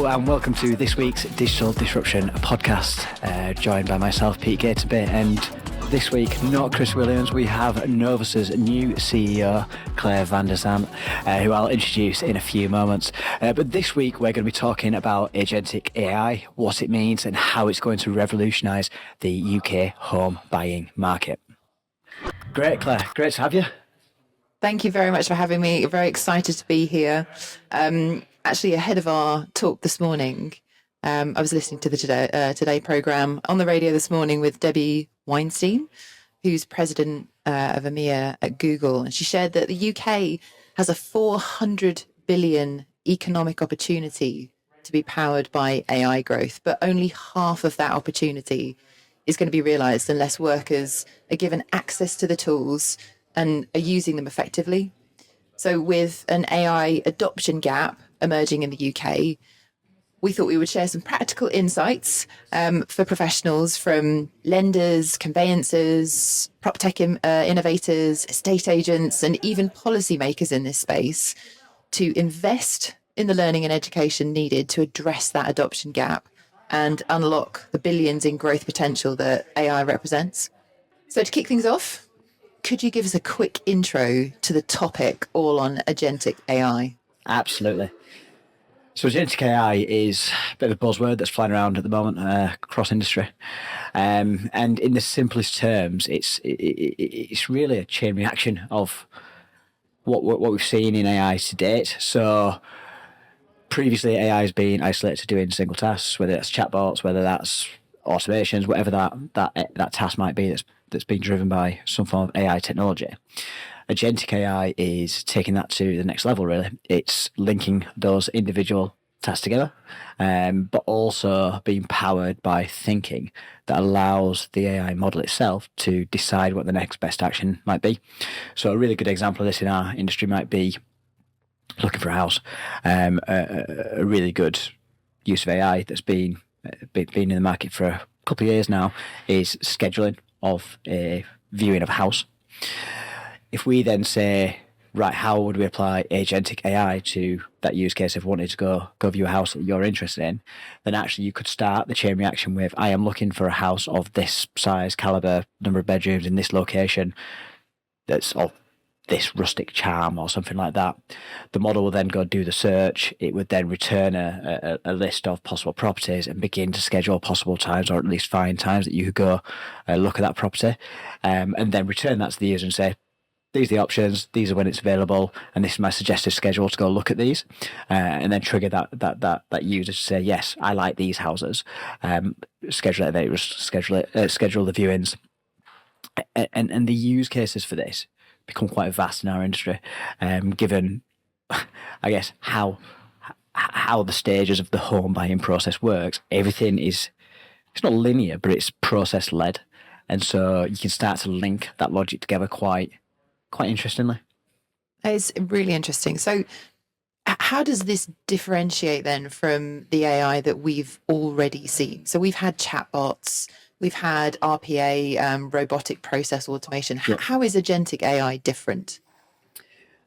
Hello and welcome to this week's Digital Disruption podcast, joined by myself, Pete Gaterby, and this week, not Chris Williams, we have Novus's new CEO, Claire van der Zant, who I'll introduce in a few moments. But this week, we're going to be talking about Agentic AI, what it means and how it's going to revolutionise the UK home buying market. Great, Claire. Great to have you. Thank you very much for having me. Very excited to be here. Actually, ahead of our talk this morning, I was listening to the Today programme on the radio this morning with Debbie Weinstein, who's president of EMEA at Google. And she shared that the UK has a 400 billion economic opportunity to be powered by AI growth, but only half of that opportunity is going to be realised unless workers are given access to the tools and are using them effectively. So with an AI adoption gap emerging in the UK, we thought we would share some practical insights for professionals from lenders, conveyancers, proptech innovators, estate agents, and even policymakers in this space to invest in the learning and education needed to address that adoption gap and unlock the billions in growth potential that AI represents. So to kick things off, could you give us a quick intro to the topic all on Agentic AI? Absolutely. So Agentic AI is a bit of a buzzword that's flying around at the moment across industry. And in the simplest terms, it's really a chain reaction of what we've seen in AI to date. So previously, AI has been isolated to doing single tasks, whether that's chatbots, whether that's automations, whatever that task might be that's being driven by some form of AI technology. Agentic AI is taking that to the next level, really. It's linking those individual tasks together, but also being powered by thinking that allows the AI model itself to decide what the next best action might be. So a really good example of this in our industry might be looking for a house. A really good use of AI that's been in the market for a couple of years now is scheduling of a viewing of a house. If we then say, right, how would we apply Agentic AI to that use case if we wanted to go view a house that you're interested in, then actually you could start the chain reaction with, I am looking for a house of this size, calibre, number of bedrooms in this location that's of this rustic charm or something like that. The model will then go do the search. It would then return a list of possible properties and begin to schedule possible times, or at least find times that you could go look at that property, and then return that to the user and say, these are the options, these are when it's available, and this is my suggested schedule to go look at these, and then trigger that user to say, yes, I like these houses, schedule the viewings. And the use cases for this become quite vast in our industry, given, I guess, how the stages of the home buying process works. Everything it's not linear, but it's process led, and so you can start to link that logic together quite interestingly. It's really interesting. So how does this differentiate then from the AI that we've already seen? So we've had chatbots, we've had RPA, robotic process automation. Yeah. How is Agentic AI different?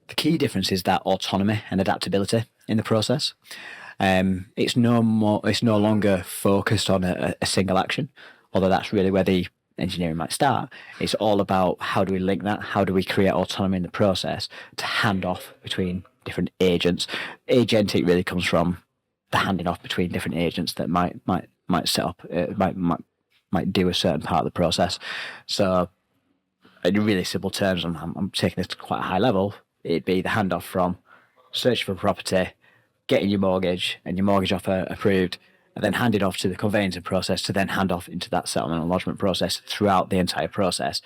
The key difference is that autonomy and adaptability in the process. It's no longer focused on a single action, although that's really where the engineering might start. It's all about how do we link that, how do we create autonomy in the process to hand off between different agents. Agentic really comes from the handing off between different agents that might set up, might do a certain part of the process. So in really simple terms, I'm taking this to quite a high level, it'd be the handoff from searching for a property, getting your mortgage and your mortgage offer approved, and then hand it off to the conveyancing process to then hand off into that settlement and lodgement process throughout the entire process.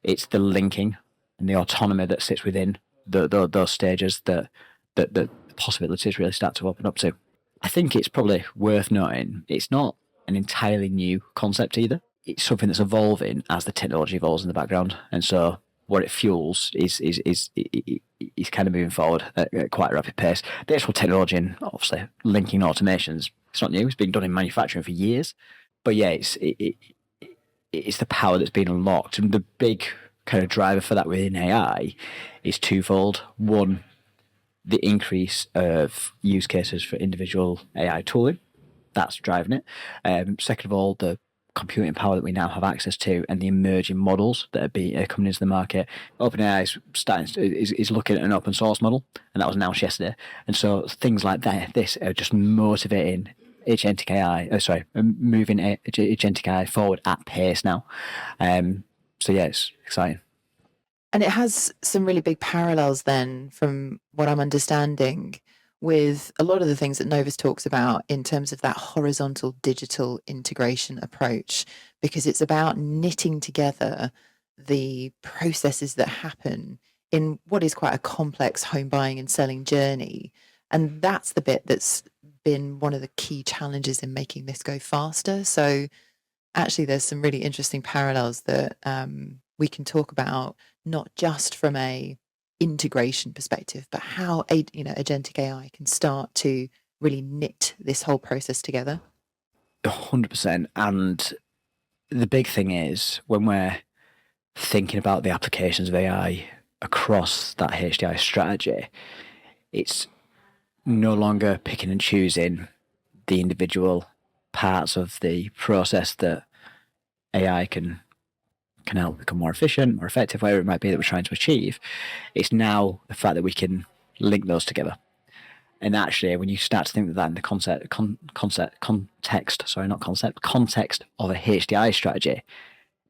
It's the linking and the autonomy that sits within those stages that the possibilities really start to open up to. I think it's probably worth noting it's not an entirely new concept either. It's something that's evolving as the technology evolves in the background, and so what it fuels is kind of moving forward at quite a rapid pace. The actual technology and obviously linking automations, it's not new. It's been done in manufacturing for years, but yeah, it's the power that's been unlocked, and the big kind of driver for that within AI is twofold. One, the increase of use cases for individual AI tooling. That's driving it. Second of all, the computing power that we now have access to and the emerging models that are coming into the market. OpenAI is looking at an open source model, and that was announced yesterday. And so things like this are just motivating Agentic AI. Moving Agentic AI forward at pace now. So yeah, it's exciting. And it has some really big parallels then, from what I'm understanding, with a lot of the things that Novus talks about in terms of that horizontal digital integration approach, because it's about knitting together the processes that happen in what is quite a complex home buying and selling journey. And that's the bit that's been one of the key challenges in making this go faster. So actually, there's some really interesting parallels that we can talk about, not just from a integration perspective, but how agentic AI can start to really knit this whole process together. 100%. And the big thing is, when we're thinking about the applications of AI across that HDI strategy, it's no longer picking and choosing the individual parts of the process that AI can help become more efficient, more effective, whatever it might be that we're trying to achieve. It's now the fact that we can link those together. And actually, when you start to think of that in the context of a HDI strategy,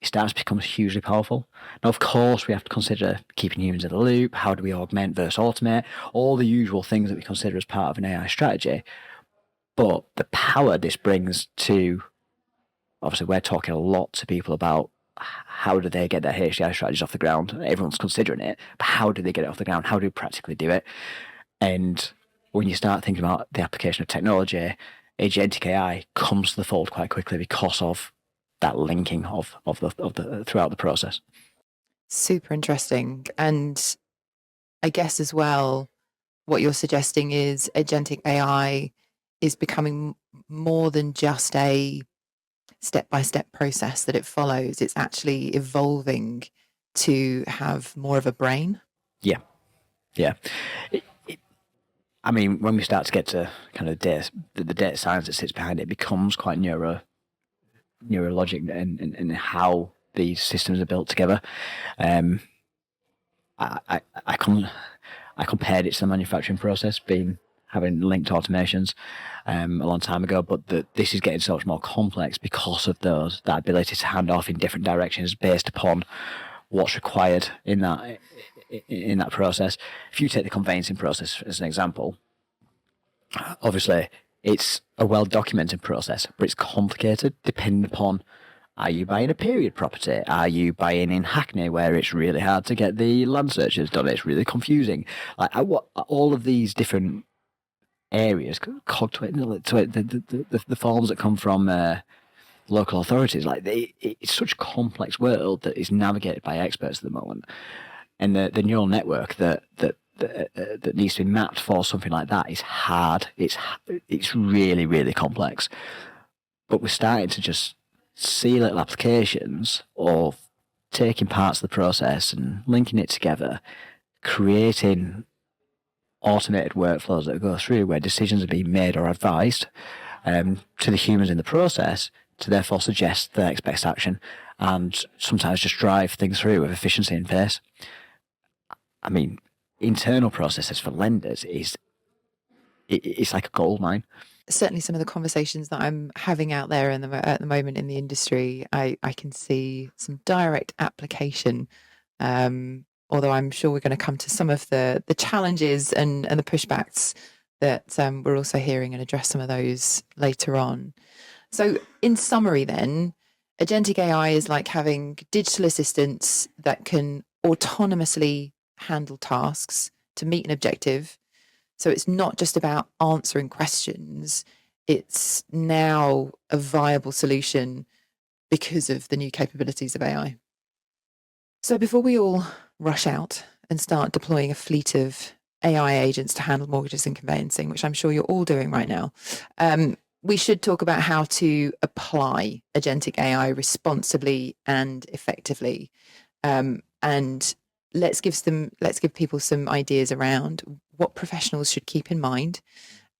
it starts to become hugely powerful. Now, of course, we have to consider keeping humans in the loop. How do we augment versus automate? All the usual things that we consider as part of an AI strategy. But the power this brings to, obviously, we're talking a lot to people about how do they get their HDI strategies off the ground. Everyone's considering it, but how do they get it off the ground? How do we practically do it? And when you start thinking about the application of technology, agentic AI comes to the fold quite quickly because of that linking of the throughout the process. Super interesting. And I guess as well, what you're suggesting is agentic AI is becoming more than just a step-by-step process that it follows. It's actually evolving to have more of a brain. Yeah. I mean, when we start to get to kind of the data science that sits behind it, becomes quite neurologic and how these systems are built together. I compared it to the manufacturing process, having linked automations a long time ago, but this is getting so much more complex because of that ability to hand off in different directions based upon what's required in that process. If you take the conveyancing process as an example, obviously it's a well-documented process, but it's complicated depending upon, are you buying a period property? Are you buying in Hackney, where it's really hard to get the land searches done? It's really confusing. Like all of these different areas cog to it, the forms that come from local authorities. Like it's such a complex world that is navigated by experts at the moment, and the neural network that needs to be mapped for something like that is hard. It's really, really complex. But we're starting to just see little applications of taking parts of the process and linking it together, creating automated workflows that go through where decisions are being made or advised to the humans in the process to therefore suggest the next best action and sometimes just drive things through with efficiency and pace. I mean, internal processes for lenders it's like a gold mine. Certainly some of the conversations that I'm having out there at the moment in the industry, I can see some direct application. Although I'm sure we're going to come to some of the challenges and the pushbacks that we're also hearing, and address some of those later on. So in summary then, agentic AI is like having digital assistants that can autonomously handle tasks to meet an objective. So it's not just about answering questions. It's now a viable solution because of the new capabilities of AI. So before we all rush out and start deploying a fleet of AI agents to handle mortgages and conveyancing, which I'm sure you're all doing right now, we should talk about how to apply agentic AI responsibly and effectively. And let's give people some ideas around what professionals should keep in mind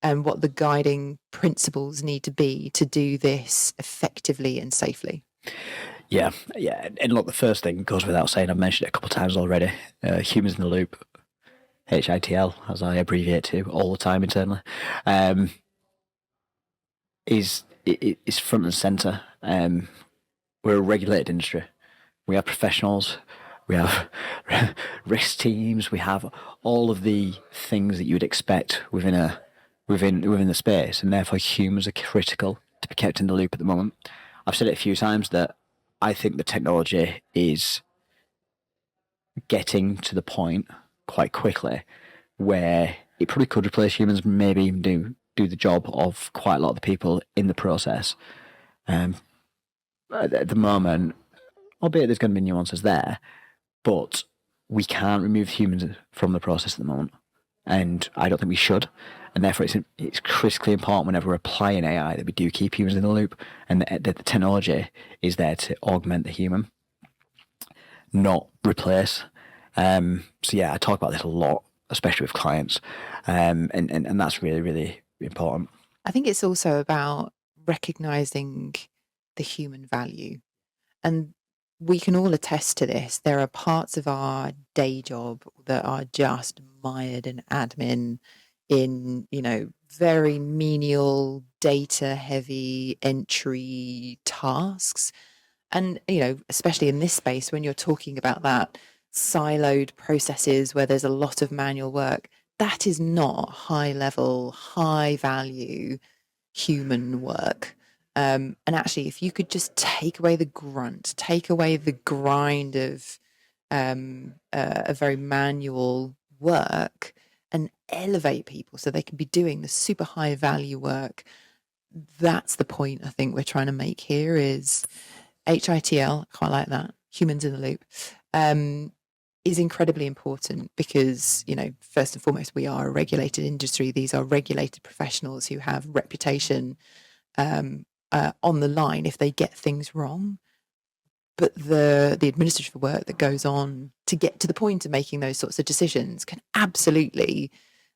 and what the guiding principles need to be to do this effectively and safely. Yeah. And look, the first thing goes without saying, I've mentioned it a couple of times already, humans in the loop, HITL, as I abbreviate to all the time internally, is front and centre. We're a regulated industry. We have professionals, we have risk teams, we have all of the things that you would expect within the space, and therefore humans are critical to be kept in the loop at the moment. I've said it a few times that I think the technology is getting to the point quite quickly where it probably could replace humans, maybe even do the job of quite a lot of the people in the process. At the moment, albeit there's going to be nuances there, but we can't remove humans from the process at the moment, and I don't think we should. And therefore, it's critically important whenever we're applying AI that we do keep humans in the loop, and that the technology is there to augment the human, not replace. So yeah, I talk about this a lot, especially with clients, and that's really, really important. I think it's also about recognizing the human value. And we can all attest to this. There are parts of our day job that are just mired in admin, in, very menial, data heavy entry tasks. And, especially in this space, when you're talking about that siloed processes where there's a lot of manual work, that is not high level, high value human work. And actually, if you could just take away the grunt, take away the grind of a very manual work and elevate people so they can be doing the super high value work, that's the point I think we're trying to make here is HITL, I quite like that, humans in the loop, is incredibly important because, first and foremost, we are a regulated industry. These are regulated professionals who have reputation on the line if they get things wrong. But the administrative work that goes on to get to the point of making those sorts of decisions can absolutely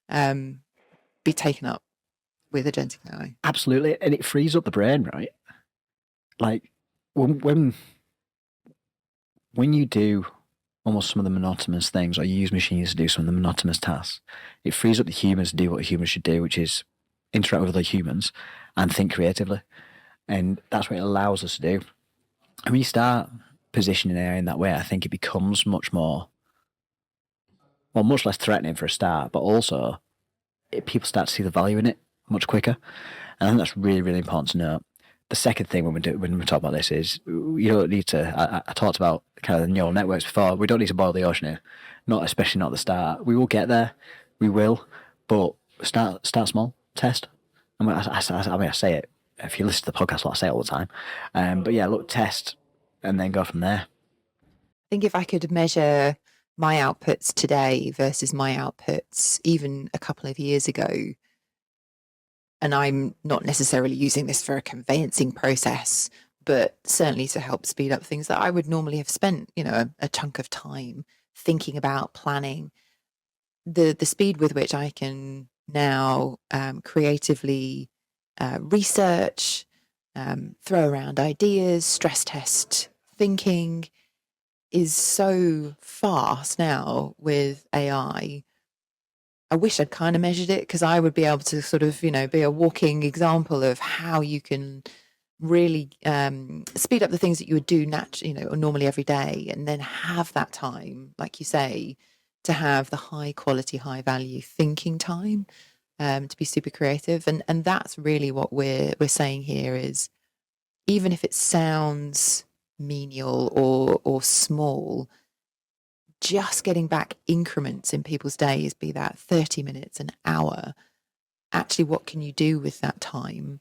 be taken up with Agentic AI. Absolutely, and it frees up the brain, right? Like when you do almost some of the monotonous things, or you use machines to do some of the monotonous tasks, it frees up the humans to do what humans should do, which is interact with other humans and think creatively. And that's what it allows us to do. And when you start positioning AI in that way, I think it becomes much less threatening for a start, but also people start to see the value in it much quicker. And I think that's really, really important to note. The second thing when we talk about this is you don't need to. I talked about kind of the neural networks before. We don't need to boil the ocean here, especially not at the start. We will get there, we will, but start small, test. I say it. If you listen to the podcast, I say it all the time. But yeah, look, test, and then go from there. I think if I could measure my outputs today versus my outputs even a couple of years ago, and I'm not necessarily using this for a conveyancing process, but certainly to help speed up things that I would normally have spent, a chunk of time thinking about, planning. The speed with which I can now creatively research, throw around ideas, stress test thinking is so fast now with AI. I wish I'd kind of measured it because I would be able to sort of, be a walking example of how you can really speed up the things that you would do normally every day, and then have that time, like you say, to have the high quality, high value thinking time, to be super creative. And that's really what we're saying here is, even if it sounds menial or small, just getting back increments in people's days, be that 30 minutes, an hour, actually what can you do with that time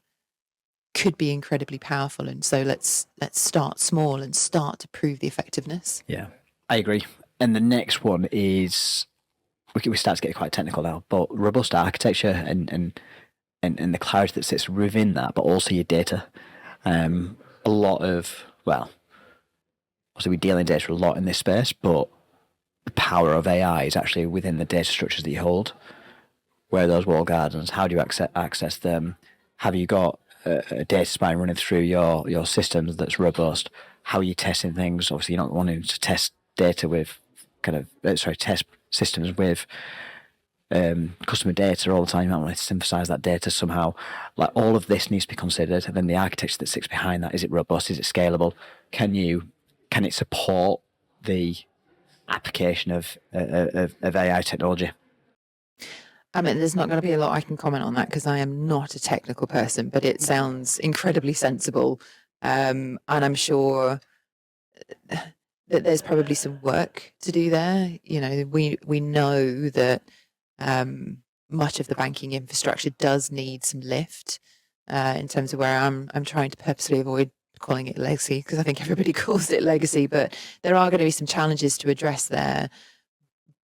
could be incredibly powerful. And so let's start small and start to prove the effectiveness. Yeah, I agree. And the next one is, we start to get quite technical now, but robust architecture and the clarity that sits within that, but also your data. A lot of, obviously we deal in data a lot in this space, but the power of AI is actually within the data structures that you hold. where are those walled gardens? How do you access them? Have you got a data spine running through your systems that's robust? How are you testing things? Obviously, you're not wanting to test data with test systems with customer data all the time. You might want to synthesize that data somehow. Like, all of this needs to be considered, and then the architecture that sits behind that, is it robust? Is it scalable? Can it support the application of AI technology? I mean, there's not going to be a lot I can comment on that because I am not a technical person, but it sounds incredibly sensible. And I'm sure that there's probably some work to do there. You know, we know that much of the banking infrastructure does need some lift in terms of where I'm trying to purposely avoid calling it legacy, because I think everybody calls it legacy, but there are going to be some challenges to address there.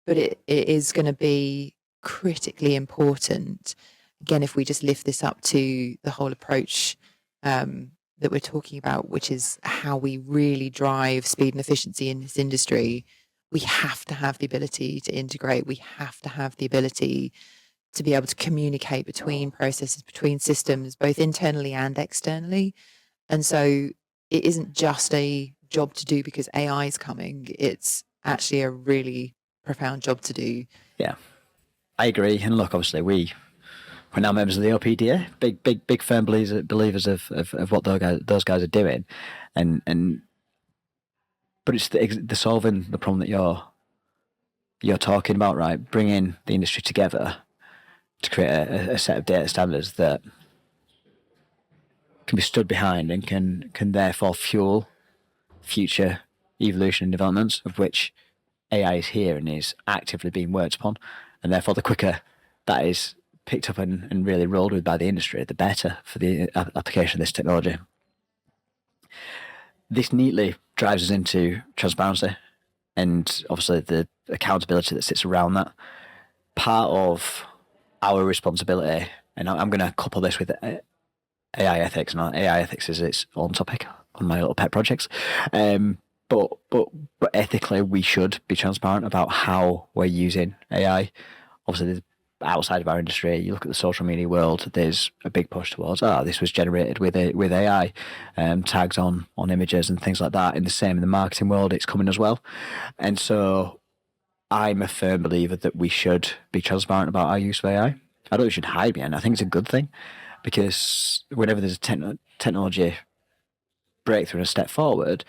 But it is going to be critically important, again, if we just lift this up to the whole approach that we're talking about, which is how we really drive speed and efficiency in this industry. We have to have the ability to integrate. We have to have the ability to be able to communicate between processes, between systems, both internally and externally. And so it isn't just a job to do because AI is coming. It's actually a really profound job to do. Yeah, I agree. And look, obviously, we're now members of the OPDA, big firm believers of what those guys are doing, and but it's the solving the problem that you're talking about, right? Bringing the industry together to create a set of data standards that can be stood behind and can therefore fuel future evolution and developments, of which AI is here and is actively being worked upon. And therefore, the quicker that is picked up and really rolled with by the industry, the better for the application of this technology. This neatly drives us into transparency and obviously the accountability that sits around that. Part of our responsibility, and I'm going to couple this with AI ethics, and AI ethics is its own topic on my little pet projects. But ethically, we should be transparent about how we're using AI. Obviously, outside of our industry, you look at the social media world, there's a big push towards, this was generated with AI, tags on images and things like that. And the same in the marketing world, it's coming as well. And so I'm a firm believer that we should be transparent about our use of AI. I don't think we should hide behind it. I think it's a good thing, because whenever there's a technology breakthrough and a step forward,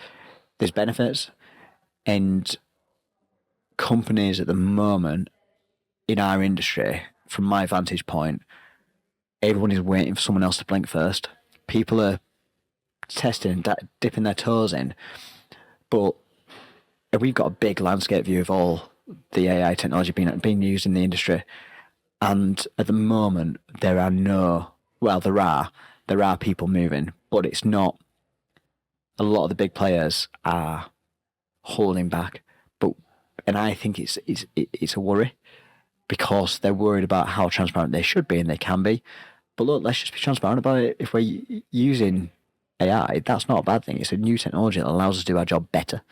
there's benefits. And companies at the moment in our industry, from my vantage point, everyone is waiting for someone else to blink first. People are testing and dipping their toes in, but we've got a big landscape view of all the AI technology being used in the industry. And at the moment, there are people moving, but it's not. A lot of the big players are holding back, and I think it's a worry, because they're worried about how transparent they should be, and they can be. But look, let's just be transparent about it. If we're using AI, that's not a bad thing. It's a new technology that allows us to do our job better,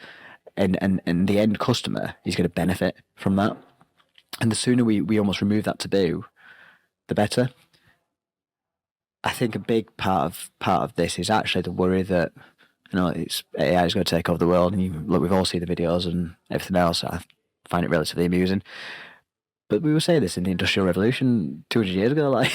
and the end customer is going to benefit from that. And the sooner we almost remove that taboo, the better. I think a big part of this is actually the worry that, it's AI is going to take over the world. And we've all seen the videos and everything else. I find it relatively amusing. But we were saying this in the Industrial Revolution 200 years ago, like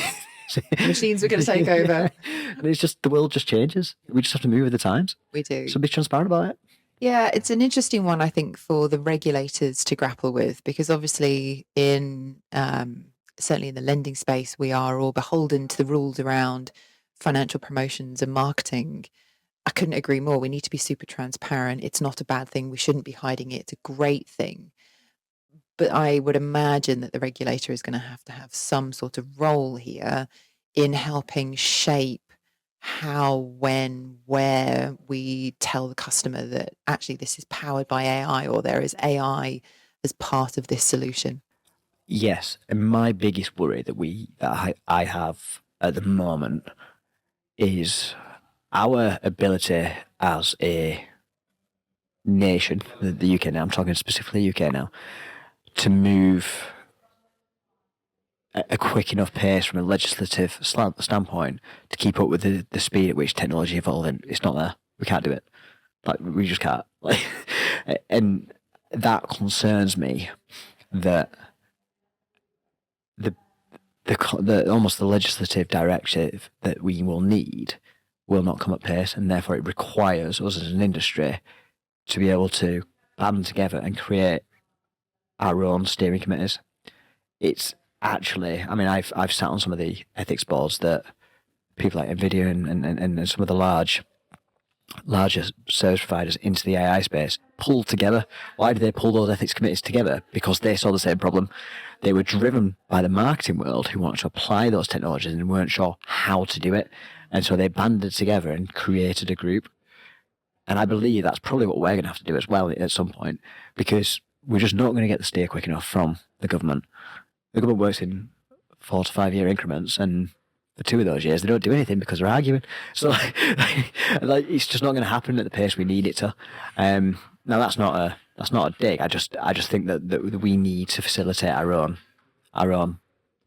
Machines were going to take over. And it's just, the world just changes. We just have to move with the times. We do. So be transparent about it. Yeah, it's an interesting one, I think, for the regulators to grapple with, because obviously certainly in the lending space, we are all beholden to the rules around financial promotions and marketing. I couldn't agree more. We need to be super transparent. It's not a bad thing. We shouldn't be hiding it. It's a great thing. But I would imagine that the regulator is going to have some sort of role here in helping shape how, when, where we tell the customer that actually this is powered by AI, or there is AI as part of this solution. Yes, and my biggest worry that I have at the moment is our ability as a nation, the UK now, I'm talking specifically UK now, to move a quick enough pace from a legislative standpoint to keep up with the speed at which technology evolving. It's not there. We can't do it. Like, we just can't. Like, and that concerns me, that the almost the legislative directive that we will need will not come at pace, and therefore it requires us as an industry to be able to band together and create our own steering committees. It's actually, I mean, I've sat on some of the ethics boards that people like NVIDIA and some of the larger service providers into the AI space pulled together. Why did they pull those ethics committees together? Because they saw the same problem. They were driven by the marketing world who wanted to apply those technologies and weren't sure how to do it. And so they banded together and created a group. And I believe that's probably what we're going to have to do as well at some point, because we're just not going to get the steer quick enough from the government. The government works in 4 to 5 year increments, and for 2 of those years they don't do anything because they're arguing. So like it's just not going to happen at the pace we need it to. Now that's not a dig. I just think that we need to facilitate our own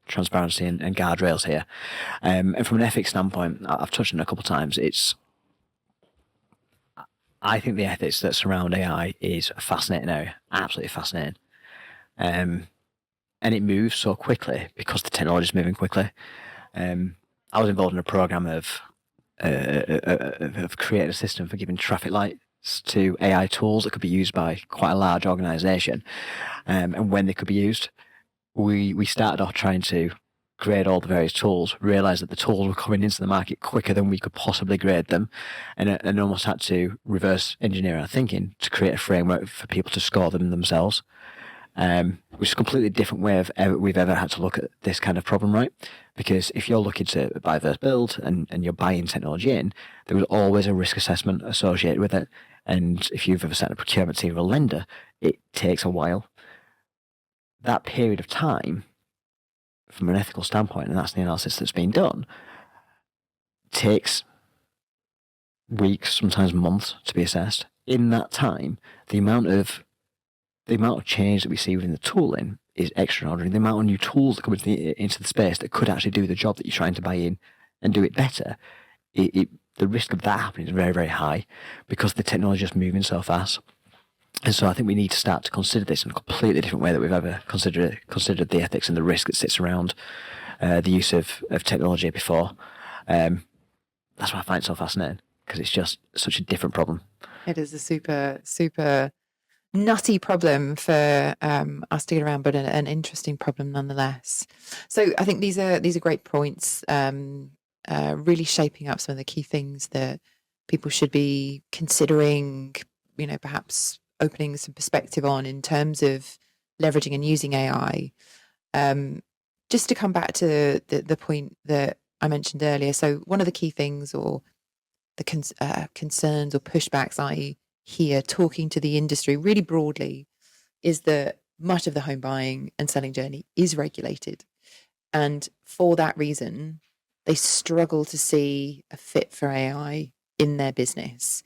transparency and guardrails here. And from an ethics standpoint, I've touched on it a couple of times. I think the ethics that surround AI is a fascinating area, absolutely fascinating. And it moves so quickly because the technology is moving quickly. I was involved in a program of creating a system for giving traffic lights to AI tools that could be used by quite a large organisation, and when they could be used. We started off trying to grade all the various tools, realised that the tools were coming into the market quicker than we could possibly grade them, and almost had to reverse engineer our thinking to create a framework for people to score them themselves. Which is a completely different way we've ever had to look at this kind of problem, right? Because if you're looking to buy versus build and you're buying technology in, there was always a risk assessment associated with it. And if you've ever sat in a procurement team or a lender, it takes a while. That period of time, from an ethical standpoint, and that's the analysis that's been done, takes weeks, sometimes months to be assessed. In that time, the amount of change that we see within the tooling is extraordinary. The amount of new tools that come into the space that could actually do the job that you're trying to buy in and do it better, the risk of that happening is very, very high because the technology is moving so fast. And so I think we need to start to consider this in a completely different way that we've ever considered the ethics and the risk that sits around the use of technology before. That's why I find it so fascinating, because it's just such a different problem. It is a super, super nutty problem for us to get around, but an interesting problem nonetheless. So I think these are great points, really shaping up some of the key things that people should be considering, perhaps opening some perspective on in terms of leveraging and using AI. Just to come back to the point that I mentioned earlier. So one of the key things, or the concerns or pushbacks I hear talking to the industry really broadly, is that much of the home buying and selling journey is regulated. And for that reason, they struggle to see a fit for AI in their business.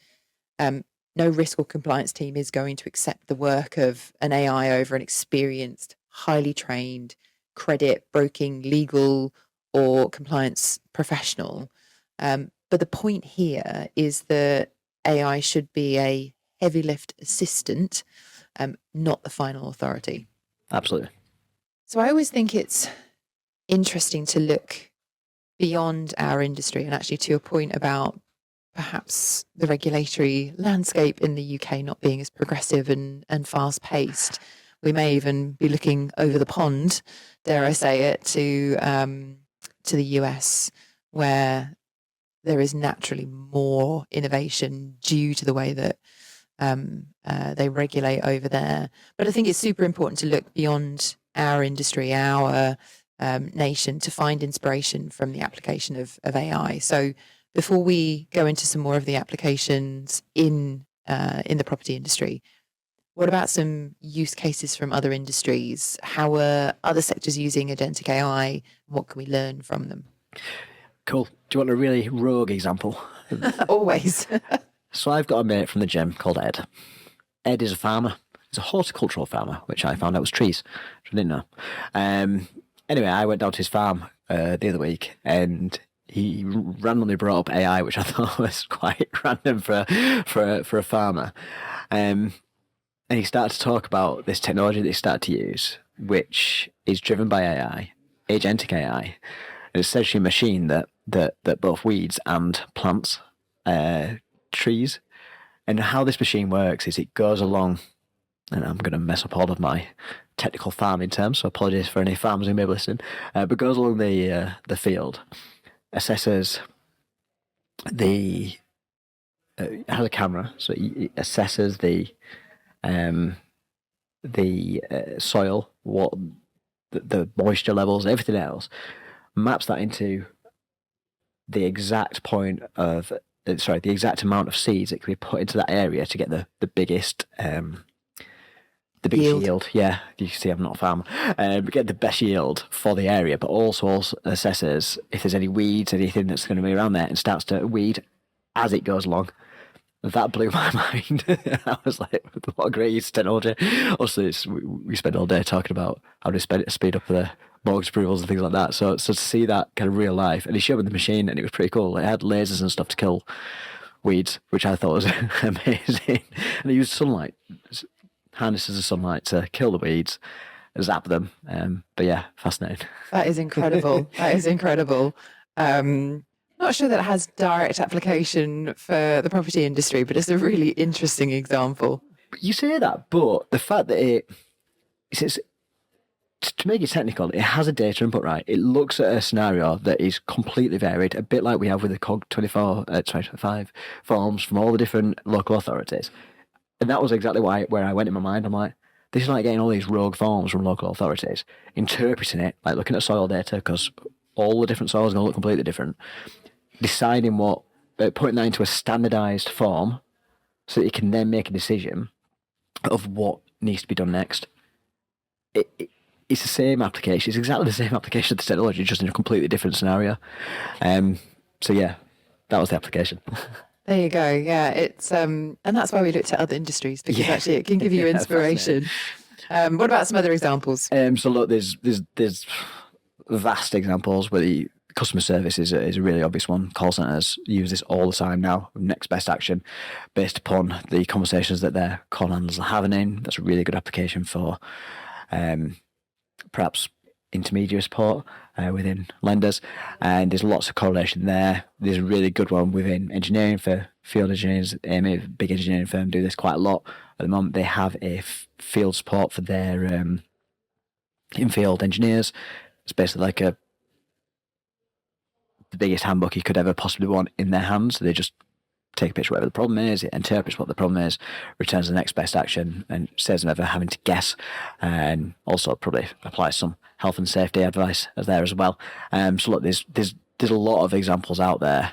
No risk or compliance team is going to accept the work of an AI over an experienced, highly trained credit, broking, legal, or compliance professional. But the point here is that AI should be a heavy lift assistant, not the final authority. Absolutely. So I always think it's interesting to look beyond our industry, and actually to your point about perhaps the regulatory landscape in the UK not being as progressive and fast paced. We may even be looking over the pond, dare I say it, to the US, where there is naturally more innovation due to the way that they regulate over there. But I think it's super important to look beyond our industry, our nation, to find inspiration from the application of AI. So before we go into some more of the applications in the property industry, what about some use cases from other industries? How are other sectors using Agentic AI? What can we learn from them? Cool. Do you want a really rogue example? Always. So I've got a mate from the gym called Ed. Ed is a farmer. He's a horticultural farmer, which I found out was trees, which I didn't know. Anyway, I went down to his farm the other week, and he randomly brought up AI, which I thought was quite random for a farmer. And he started to talk about this technology that he started to use, which is driven by AI, Agentic AI. And it's essentially a machine that both weeds and plants trees. And how this machine works is it goes along, and I'm going to mess up all of my technical farming terms, so apologies for any farmers who may be listening, but goes along the field, assesses has a camera, so it assesses the soil, what the moisture levels, everything else, maps that into the exact point of the exact amount of seeds that can be put into that area to get the biggest yield. Yeah, you see, I'm not a farmer. Get the best yield for the area, but also assesses if there's any weeds, anything that's going to be around there, and starts to weed as it goes along. That blew my mind. I was like, what a great use of technology. Also, we spent all day talking about how to speed up the mortgage approvals and things like that. So to see that kind of real life, and he showed me the machine, and it was pretty cool. It had lasers and stuff to kill weeds, which I thought was amazing. And he used sunlight, harnesses the sunlight to kill the weeds, zap them. But yeah, fascinating. That is incredible. That is incredible. Not sure that it has direct application for the property industry, but it's a really interesting example. You say that, but the fact that it's to make it technical, it has a data input, right? It looks at a scenario that is completely varied, a bit like we have with the COG 25 forms from all the different local authorities. And that was exactly where I went in my mind. I'm like, this is like getting all these rogue forms from local authorities, interpreting it, like looking at soil data, because all the different soils are going to look completely different, deciding putting that into a standardized form so that you can then make a decision of what needs to be done next. It's the same application. It's exactly the same application of the technology, just in a completely different scenario. So yeah, that was the application. There you go. Yeah, it's and that's why we looked at other industries, because actually it can give you inspiration. What about some other examples? So look, there's vast examples where the customer service is a really obvious one. Call centers use this all the time now. Next best action, based upon the conversations that their call handlers are having. That's a really good application for perhaps intermediary support within lenders, and there's lots of correlation there. There's a really good one within engineering for field engineers. A big engineering firm do this quite a lot at the moment. They have a field support for their in-field engineers. It's basically like the biggest handbook you could ever possibly want in their hands. They just take a picture of whatever the problem is, it interprets what the problem is, returns the next best action, and saves them ever having to guess, and also probably applies some health and safety advice as there as well. So look, there's a lot of examples out there,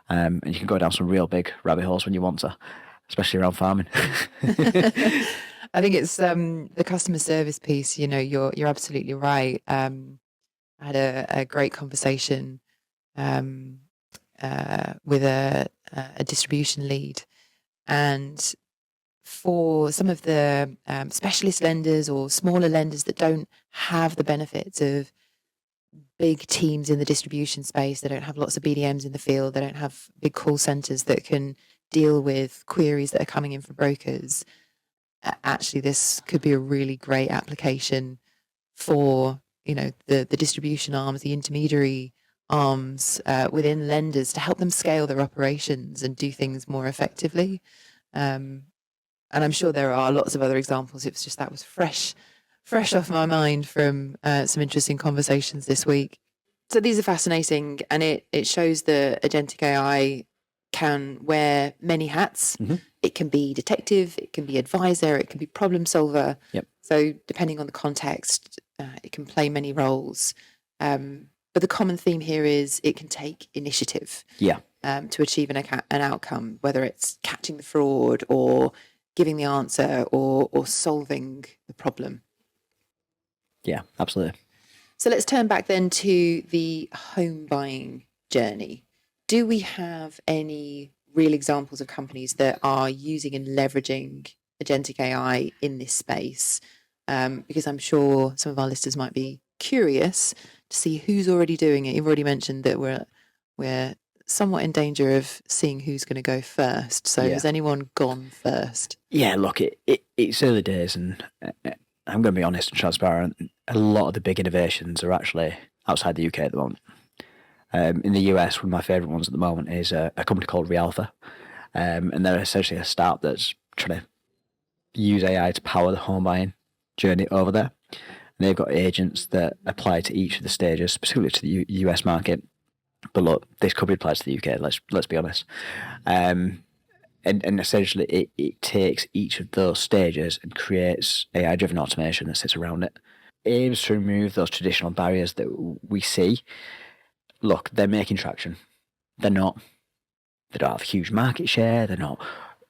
and you can go down some real big rabbit holes when you want to, especially around farming. I think it's the customer service piece. You know, you're absolutely right. I had a great conversation with a distribution lead, and for some of the specialist lenders or smaller lenders that don't have the benefits of big teams in the distribution space, they don't have lots of BDMs in the field, they don't have big call centers that can deal with queries that are coming in from brokers. Actually, this could be a really great application for, you know, the distribution arms, the intermediary arms within lenders, to help them scale their operations and do things more effectively. And I'm sure there are lots of other examples. It was just that was fresh off my mind from some interesting conversations this week. So these are fascinating, and it shows that Agentic AI can wear many hats. Mm-hmm. It can be detective, it can be advisor, it can be problem solver. Yep. So depending on the context, it can play many roles. But the common theme here is it can take initiative to achieve an outcome, whether it's catching the fraud or giving the answer or solving the problem. Yeah, absolutely. So let's turn back then to the home buying journey. Do we have any real examples of companies that are using and leveraging Agentic AI in this space? Because I'm sure some of our listeners might be curious to see who's already doing it. You've already mentioned that we're somewhat in danger of seeing who's going to go first. So has anyone gone first? Yeah, look, it's early days, and I'm going to be honest and transparent. A lot of the big innovations are actually outside the UK at the moment. In the US, one of my favourite ones at the moment is a company called Realpha, and they're essentially a startup that's trying to use AI to power the home buying journey over there. And they've got agents that apply to each of the stages, specifically to the US market. But look, this could be applied to the UK. Let's be honest. And essentially, it takes each of those stages and creates AI-driven automation that sits around it. It aims to remove those traditional barriers that we see. Look, they're making traction. They don't have huge market share. They're not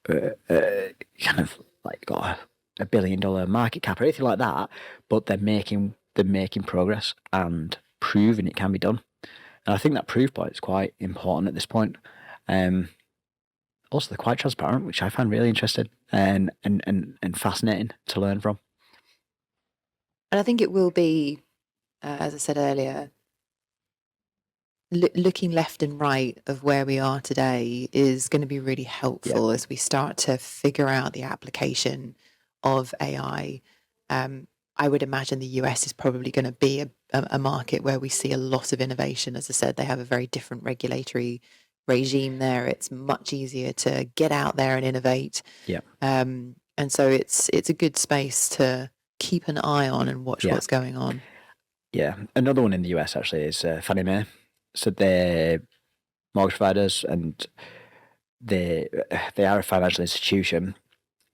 kind of like got a $1 billion market cap or anything like that. But they're making progress and proving it can be done. And I think that proof point is quite important at this point. Also, they're quite transparent, which I find really interesting and fascinating to learn from. And I think it will be, as I said earlier, looking left and right of where we are today is going to be really helpful as we start to figure out the application of AI. I would imagine the US is probably going to be a market where we see a lot of innovation. As I said, they have a very different regulatory regime there. It's much easier to get out there and innovate. Yeah. And so it's a good space to keep an eye on and watch what's going on. Yeah. Another one in the US actually is Fannie Mae. So they're mortgage providers and they are a financial institution.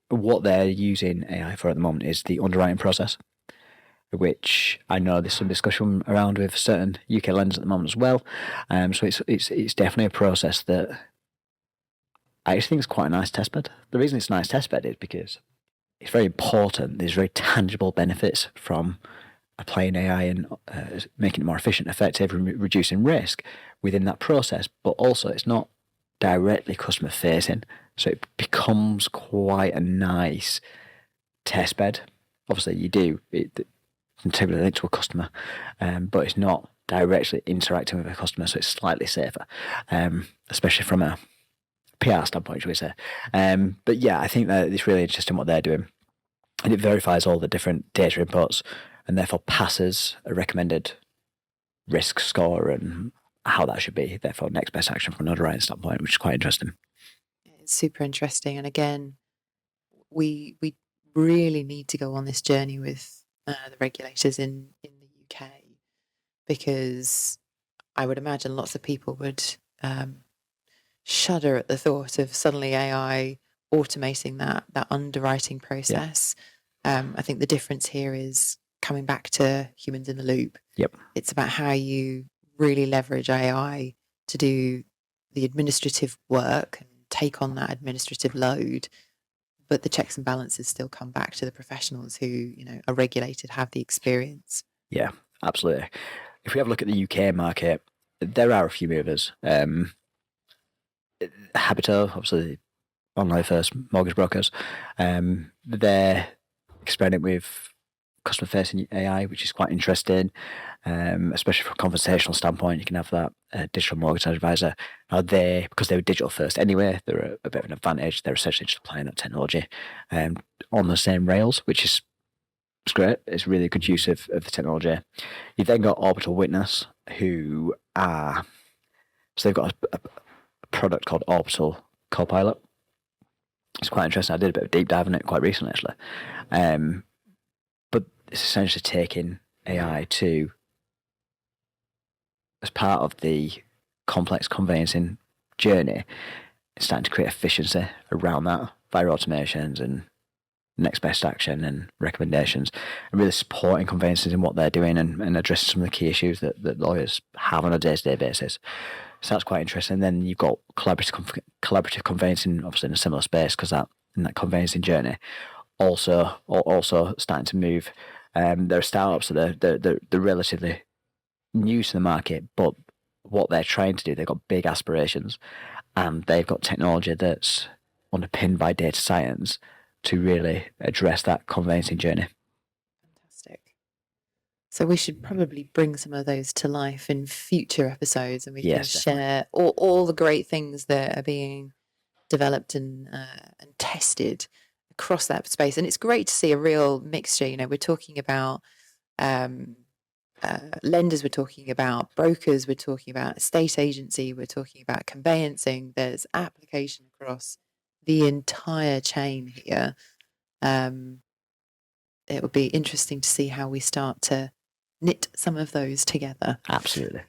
What they're using AI for at the moment is the underwriting process, which I know there's some discussion around with certain UK lenders at the moment as well. So it's definitely a process that I just think is quite a nice testbed. The reason it's a nice testbed is because it's very important. There's very tangible benefits from applying AI and making it more efficient, effective, and reducing risk within that process. But also, it's not directly customer facing, so it becomes quite a nice testbed. Obviously, you do it integrally linked to a customer, but it's not directly interacting with a customer, so it's slightly safer, especially from a PR standpoint, should we say. But yeah, I think that it's really interesting what they're doing. And it verifies all the different data inputs and therefore passes a recommended risk score and how that should be, therefore next best action from an underwriting standpoint, which is quite interesting. It's super interesting. And again, we really need to go on this journey with the regulators in the UK, because I would imagine lots of people would shudder at the thought of suddenly AI automating that underwriting process. I think the difference here is coming back to humans in the loop. Yep. It's about how you really leverage AI to do the administrative work and take on that administrative load, but the checks and balances still come back to the professionals who, are regulated, have the experience. Yeah, absolutely. If we have a look at the UK market, there are a few movers. Habito, obviously, online first mortgage brokers, they're experimenting with customer-facing AI, which is quite interesting, especially from a conversational standpoint. You can have that digital mortgage advisor. Now because they were digital first anyway, they're a bit of an advantage. They're essentially just applying that technology on the same rails, which is great. It's really good use of the technology. You've then got Orbital Witness, who are... So they've got a product called Orbital Copilot. It's quite interesting. I did a bit of deep dive on it quite recently, actually. But it's essentially taking AI to, as part of the complex conveyancing journey, it's starting to create efficiency around that via automations and next best action and recommendations, and really supporting conveyancers in what they're doing and addressing some of the key issues that lawyers have on a day-to-day basis. So that's quite interesting. Then you've got collaborative conveyancing, obviously in a similar space, because in that conveyancing journey, also starting to move. They're startups, so they're relatively new to the market, but what they're trying to do, they've got big aspirations, and they've got technology that's underpinned by data science to really address that conveyancing journey. Fantastic. So we should probably bring some of those to life in future episodes, and we can Yes, definitely. share all the great things that are being developed and tested across that space. And it's great to see a real mixture. You know, we're talking about um, lenders, we're talking about brokers, we're talking about estate agency, we're talking about conveyancing. There's application across the entire chain here. It would be interesting to see how we start to knit some of those together. Absolutely.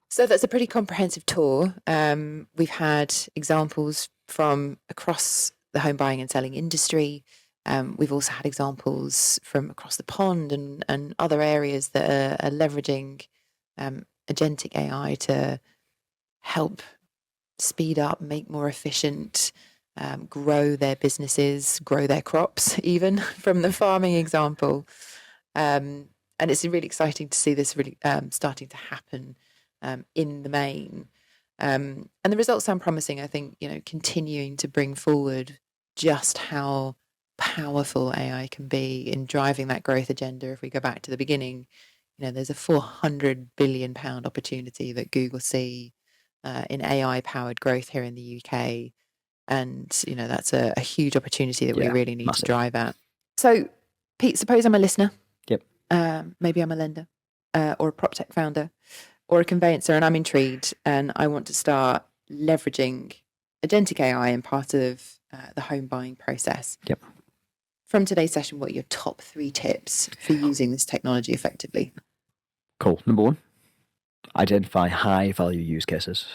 So that's a pretty comprehensive tour. We've had examples from across the home buying and selling industry. We've also had examples from across the pond and other areas that are leveraging agentic AI to help speed up, make more efficient, grow their businesses, grow their crops, even from the farming example. And it's really exciting to see this really starting to happen in the main. And the results sound promising. I think, you know, continuing to bring forward just how powerful AI can be in driving that growth agenda. If we go back to the beginning, you know, there's a £400 billion opportunity that Google see in AI powered growth here in the UK. And, you know, that's a huge opportunity that we really need to drive at. So, Pete, suppose I'm a listener. Yep. Maybe I'm a lender or a proptech founder or a conveyancer, and I'm intrigued and I want to start leveraging agentic AI in part of the home buying process. Yep. From today's session, what are your top 3 tips for using this technology effectively? Cool. Number 1, identify high value use cases.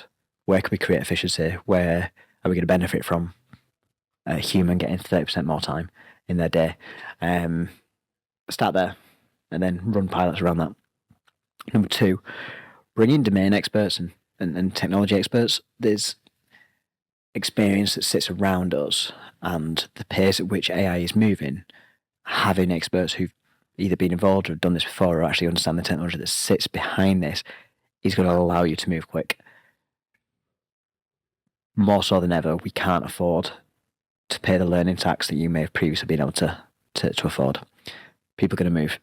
Where can we create efficiency? Where are we going to benefit from a human getting 30% more time in their day? Start there and then run pilots around that. Number 2, bring in domain experts and technology experts. There's experience that sits around us, and the pace at which AI is moving, having experts who've either been involved or done this before or actually understand the technology that sits behind this is going to allow you to move quick. More so than ever, we can't afford to pay the learning tax that you may have previously been able to afford. People are going to move.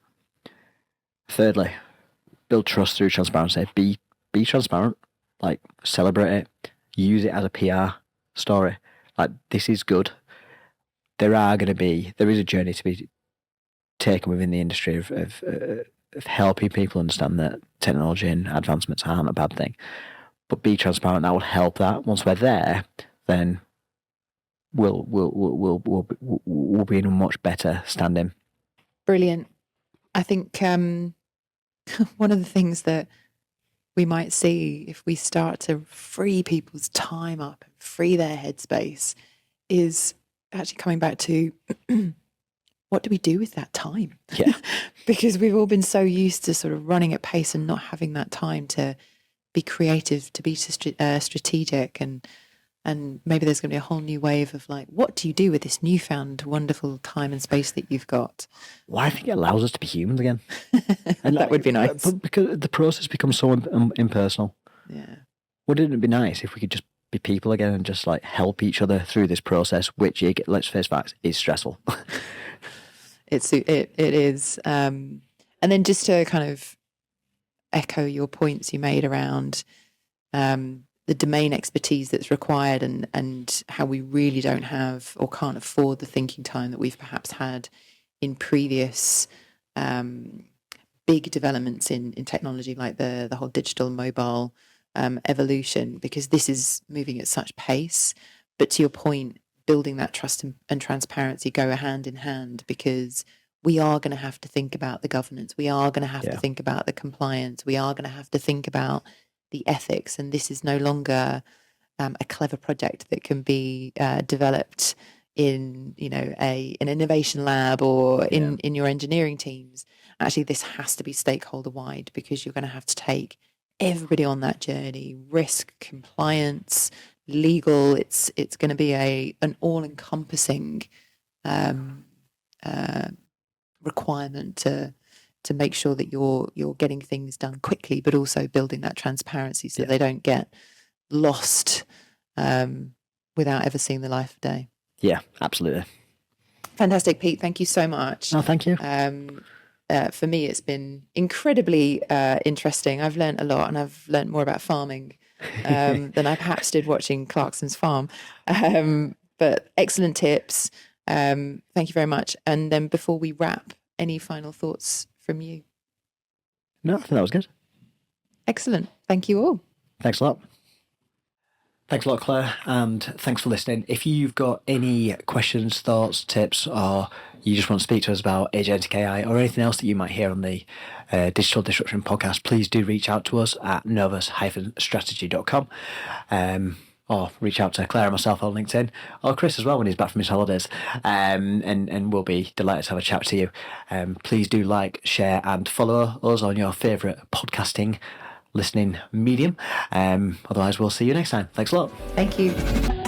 Thirdly, build trust through transparency. Be transparent. Like, celebrate it. Use it as a PR story. Like, this is good. There is a journey to be taken within the industry of helping people understand that technology and advancements aren't a bad thing. But be transparent. That will help that. Once we're there, then we'll be in a much better standing. Brilliant. I think one of the things that we might see if we start to free people's time up and free their headspace is actually coming back to what do we do with that time? Yeah. Because we've all been so used to sort of running at pace and not having that time to be creative, to be strategic, and maybe there's going to be a whole new wave of like, what do you do with this newfound wonderful time and space that you've got? Well, I think it allows us to be humans again. And that would be nice. But because the process becomes so impersonal. Yeah. Wouldn't it be nice if we could just be people again and just like help each other through this process, which, let's face facts, is stressful. It is. And then just to kind of echo your points you made around the domain expertise that's required and how we really don't have or can't afford the thinking time that we've perhaps had in previous big developments in technology, like the whole digital mobile evolution, because this is moving at such pace. But to your point, building that trust and transparency go hand in hand, because we are going to have to think about the governance. We are going to have to think about the compliance. We are going to have to think about the ethics. And this is no longer a clever project that can be developed in, you know, an innovation lab or in your engineering teams. Actually, this has to be stakeholder wide, because you're going to have to take everybody on that journey: risk, compliance, legal. It's going to be an all encompassing requirement to make sure that you're getting things done quickly, but also building that transparency so they don't get lost without ever seeing the light of day. Yeah, absolutely. Fantastic, Pete. Thank you so much. Oh, thank you. for me, it's been incredibly interesting. I've learned a lot, and I've learned more about farming than I perhaps did watching Clarkson's Farm. But excellent tips. Thank you very much. And then before we wrap, any final thoughts from you? No, I think that was good. Excellent. Thank you all. Thanks a lot. Thanks a lot, Claire, and thanks for listening. If you've got any questions, thoughts, tips, or you just want to speak to us about Agentic AI or anything else that you might hear on the Digital Disruption podcast, please do reach out to us at novus-strategy.com. Or reach out to Claire and myself on LinkedIn, or Chris as well when he's back from his holidays, and we'll be delighted to have a chat to you. Please do like, share, and follow us on your favourite podcasting listening medium. Otherwise, we'll see you next time. Thanks a lot. Thank you.